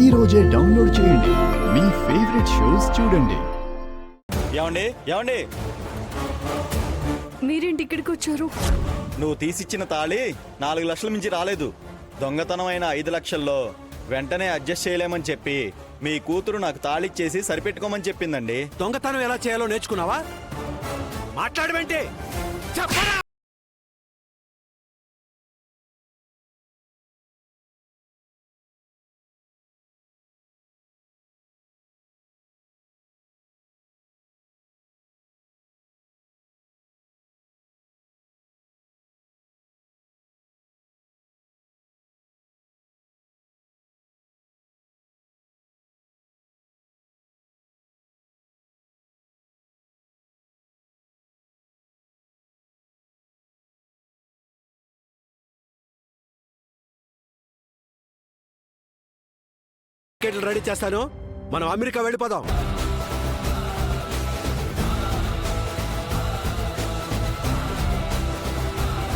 ఈ రోజే డౌన్లోడ్ చేయండి. మీ ఫేవరెట్ షోస్ చూడండి. ఏమండి ఏమండి మీరేంటి ఇక్కడికి వచ్చారు? నువ్వు తీసిచ్చిన తాళి 4 లక్షల మించి రాలేదు. దొంగతనమైన 5 లక్షల్లో వెంటనే అడ్జస్ట్ చేయలేమని చెప్పి మీ కూతురు నాకు తాళిచ్చేసి సరిపెట్టుకోమని చెప్పిందండి. దొంగతనం ఎలా చేయాలో నేర్చుకున్నావా? మాట్లాడవేంటి? చెప్పరా! టికెట్లు రెడీ చేస్తాను, మనం అమెరికా వెళ్ళిపోదాం.